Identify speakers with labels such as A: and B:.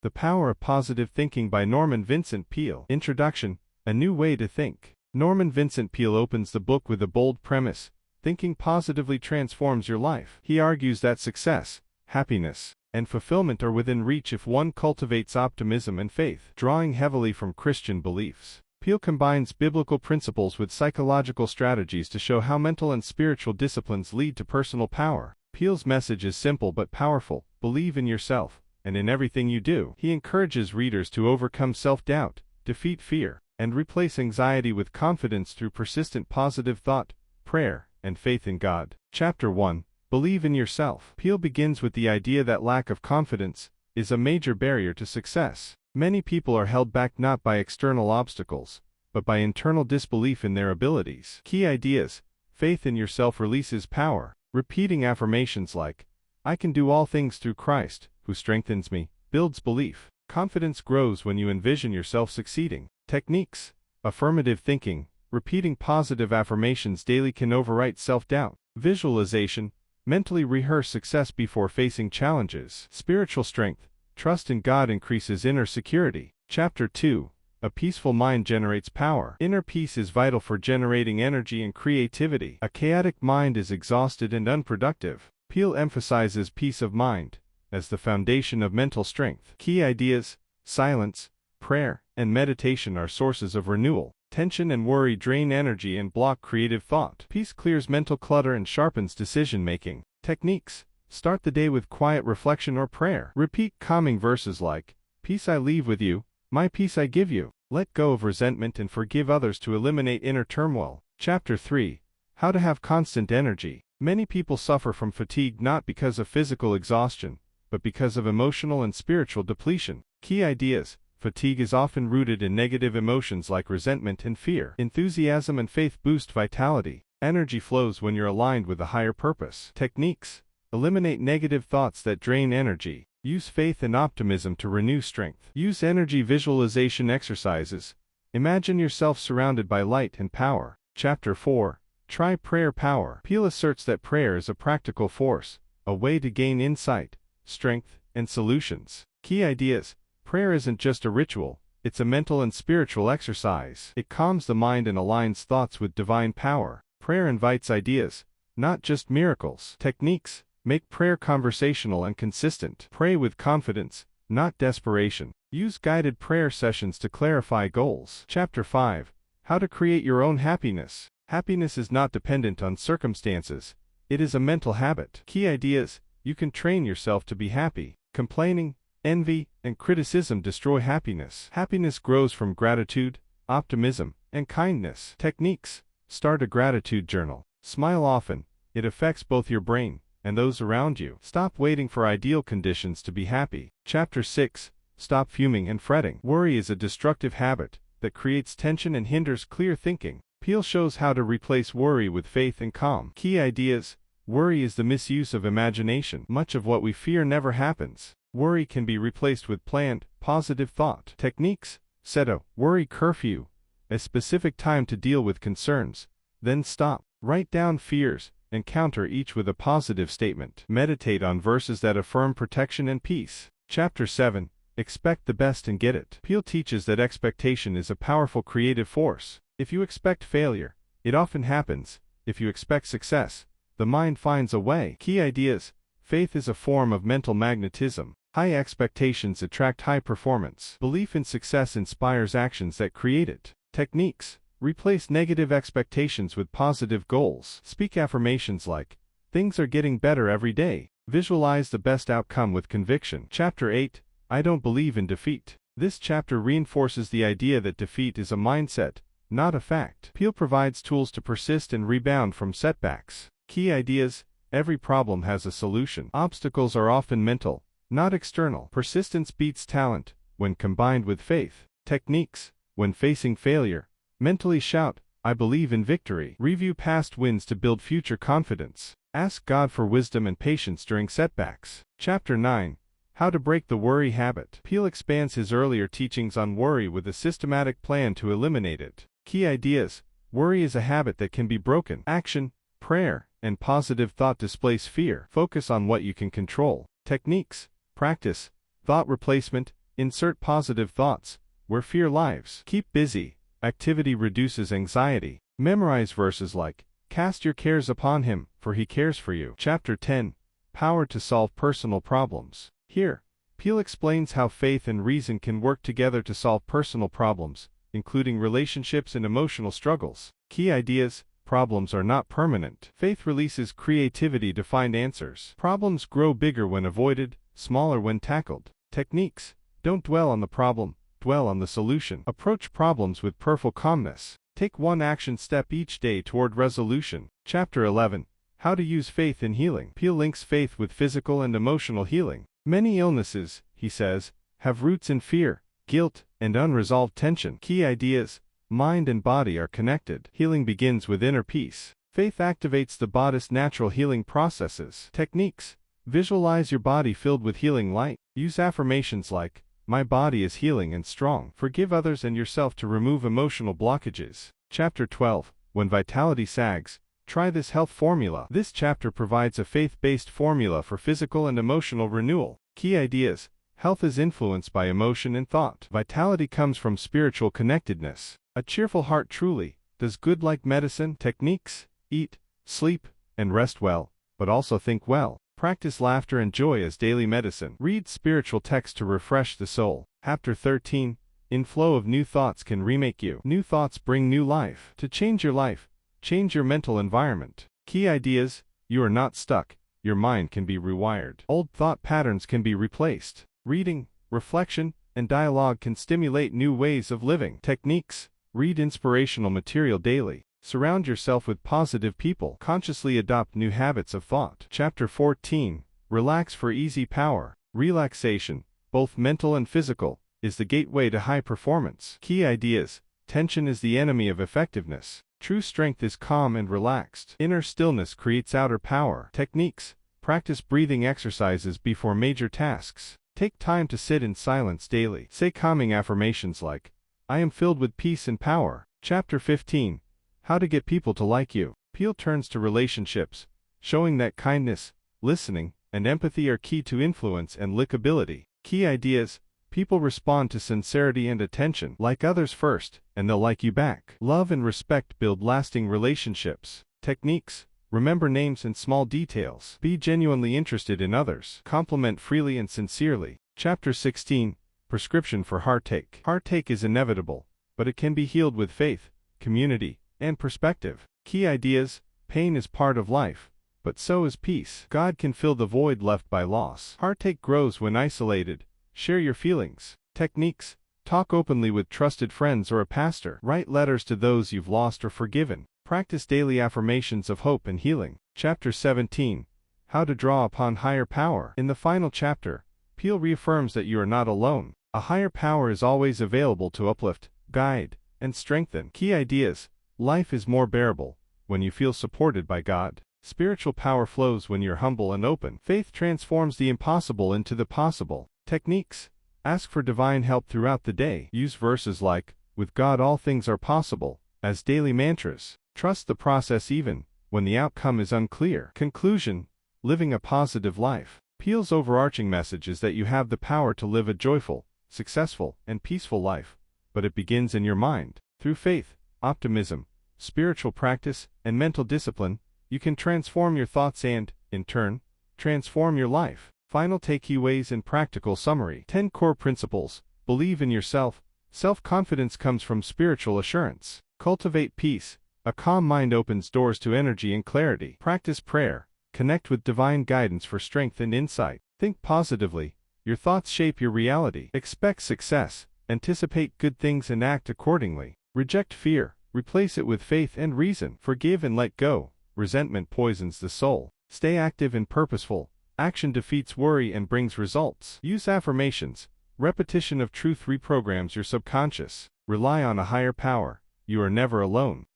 A: The Power of Positive Thinking by Norman Vincent Peale. Introduction, A New Way to Think. Norman Vincent Peale opens the book with a bold premise: thinking positively transforms your life. He argues that success, happiness, and fulfillment are within reach if one cultivates optimism and faith. Drawing heavily from Christian beliefs, Peale combines biblical principles with psychological strategies to show how mental and spiritual disciplines lead to personal power. Peale's message is simple but powerful: believe in yourself, and in everything you do. He encourages readers to overcome self-doubt, defeat fear, and replace anxiety with confidence through persistent positive thought, prayer, and faith in God. Chapter 1. Believe in yourself. Peale begins with the idea that lack of confidence is a major barrier to success. Many people are held back not by external obstacles, but by internal disbelief in their abilities. Key ideas: faith in yourself releases power. Repeating affirmations like, "I can do all things through Christ, who strengthens me," builds belief. Confidence grows when you envision yourself succeeding. Techniques: affirmative thinking. Repeating positive affirmations daily can overwrite self-doubt. Visualization. Mentally rehearse success before facing challenges. Spiritual strength. Trust in God increases inner security. Chapter 2. A peaceful mind generates power. Inner peace is vital for generating energy and creativity. A chaotic mind is exhausted and unproductive. Peale emphasizes peace of mind as the foundation of mental strength. Key ideas: silence, prayer, and meditation are sources of renewal. Tension and worry drain energy and block creative thought. Peace clears mental clutter and sharpens decision-making. Techniques: start the day with quiet reflection or prayer. Repeat calming verses like, "Peace I leave with you, my peace I give you." Let go of resentment and forgive others to eliminate inner turmoil. Chapter 3. How to have constant energy. Many people suffer from fatigue not because of physical exhaustion, but because of emotional and spiritual depletion. Key ideas: fatigue is often rooted in negative emotions like resentment and fear. Enthusiasm and faith boost vitality. Energy flows when you're aligned with a higher purpose. Techniques: eliminate negative thoughts that drain energy. Use faith and optimism to renew strength. Use energy visualization exercises. Imagine yourself surrounded by light and power. Chapter 4. Try prayer power. Peale asserts that prayer is a practical force, a way to gain insight, strength, and solutions. Key ideas: prayer isn't just a ritual, it's a mental and spiritual exercise. It calms the mind and aligns thoughts with divine power. Prayer invites ideas, not just miracles. Techniques: make prayer conversational and consistent. Pray with confidence, not desperation. Use guided prayer sessions to clarify goals. Chapter 5. How to create your own happiness. Happiness is not dependent on circumstances, it is a mental habit. Key ideas: you can train yourself to be happy. Complaining, envy, and criticism destroy happiness. Happiness grows from gratitude, optimism, and kindness. Techniques: start a gratitude journal. Smile often. It affects both your brain and those around you. Stop waiting for ideal conditions to be happy. Chapter 6. Stop fuming and fretting. Worry is a destructive habit that creates tension and hinders clear thinking. Peale shows how to replace worry with faith and calm. Key ideas: worry is the misuse of imagination. Much of what we fear never happens. Worry can be replaced with planned, positive thought. Techniques: set a worry curfew, a specific time to deal with concerns, then stop. Write down fears and counter each with a positive statement. Meditate on verses that affirm protection and peace. Chapter 7. Expect the best and get it. Peale teaches that expectation is a powerful creative force. If you expect failure, it often happens. If you expect success, the mind finds a way. Key ideas: faith is a form of mental magnetism. High expectations attract high performance. Belief in success inspires actions that create it. Techniques: replace negative expectations with positive goals. Speak affirmations like, "Things are getting better every day." Visualize the best outcome with conviction. Chapter 8. I don't believe in defeat. This chapter reinforces the idea that defeat is a mindset, not a fact. Peale provides tools to persist and rebound from setbacks. Key ideas: every problem has a solution. Obstacles are often mental, not external. Persistence beats talent when combined with faith. Techniques: when facing failure, mentally shout, "I believe in victory." Review past wins to build future confidence. Ask God for wisdom and patience during setbacks. Chapter 9. How to break the worry habit. Peale expands his earlier teachings on worry with a systematic plan to eliminate it. Key ideas: worry is a habit that can be broken. Action, prayer, and positive thought displace fear. Focus on what you can control. Techniques: practice, thought replacement, Insert positive thoughts where fear lives. Keep busy. Activity reduces anxiety. Memorize verses like, "Cast your cares upon him, for he cares for you." Chapter 10. Power to solve personal problems. Here, Peale explains how faith and reason can work together to solve personal problems, including relationships and emotional struggles. Key ideas: problems are not permanent. Faith releases creativity to find answers. Problems grow bigger when avoided, smaller when tackled. Techniques: don't dwell on the problem, dwell on the solution. Approach problems with perfect calmness. Take one action step each day toward resolution. Chapter 11. How to use faith in healing. Peale links faith with physical and emotional healing. Many illnesses, he says, have roots in fear, guilt, and unresolved tension. Key ideas: mind and body are connected. Healing begins with inner peace. Faith activates the body's natural healing processes. Techniques: visualize your body filled with healing light. Use affirmations like, "My body is healing and strong." Forgive others and yourself to remove emotional blockages. Chapter 12. When vitality sags, try this health formula. This chapter provides a faith-based formula for physical and emotional renewal. Key ideas: health is influenced by emotion and thought. Vitality comes from spiritual connectedness. A cheerful heart truly does good like medicine. Techniques: eat, sleep, and rest well, but also think well. Practice laughter and joy as daily medicine. Read spiritual texts to refresh the soul. Chapter 13. Inflow of new thoughts can remake you. New thoughts bring new life. To change your life, change your mental environment. Key ideas: you are not stuck. Your mind can be rewired. Old thought patterns can be replaced. Reading, reflection, and dialogue can stimulate new ways of living. Techniques: read inspirational material daily. Surround yourself with positive people. Consciously adopt new habits of thought. Chapter 14. Relax for easy power. Relaxation, both mental and physical, is the gateway to high performance. Key ideas: tension is the enemy of effectiveness. True strength is calm and relaxed. Inner stillness creates outer power. Techniques: practice breathing exercises before major tasks. Take time to sit in silence daily. Say calming affirmations like, "I am filled with peace and power." Chapter 15. How to get people to like you. Peale turns to relationships, showing that kindness, listening, and empathy are key to influence and likability. Key ideas: people respond to sincerity and attention. Like others first, and they'll like you back. Love and respect build lasting relationships. Techniques: remember names and small details. Be genuinely interested in others. Compliment freely and sincerely. Chapter 16. Prescription for heartache. Heartache is inevitable, but it can be healed with faith, community, and perspective. Key ideas: pain is part of life, but so is peace. God can fill the void left by loss. Heartache grows when isolated. Share your feelings. Techniques: talk openly with trusted friends or a pastor. Write letters to those you've lost or forgiven. Practice daily affirmations of hope and healing. Chapter 17. How to draw upon higher power. In the final chapter, Peale reaffirms that you are not alone. A higher power is always available to uplift, guide, and strengthen. Key ideas: life is more bearable when you feel supported by God. Spiritual power flows when you're humble and open. Faith transforms the impossible into the possible. Techniques: ask for divine help throughout the day. Use verses like, "With God all things are possible," as daily mantras. Trust the process even when the outcome is unclear. Conclusion: living a positive life. Peale's overarching message is that you have the power to live a joyful, successful, and peaceful life, but it begins in your mind. Through faith, optimism, spiritual practice, and mental discipline, you can transform your thoughts and, in turn, transform your life. Final takeaways and practical summary. 10 core principles. Believe in yourself. Self-confidence comes from spiritual assurance. Cultivate peace. A calm mind opens doors to energy and clarity. Practice prayer. Connect with divine guidance for strength and insight. Think positively. Your thoughts shape your reality. Expect success. Anticipate good things and act accordingly. Reject fear. Replace it with faith and reason. Forgive and let go. Resentment poisons the soul. Stay active and purposeful. Action defeats worry and brings results. Use affirmations. Repetition of truth reprograms your subconscious. Rely on a higher power. You are never alone.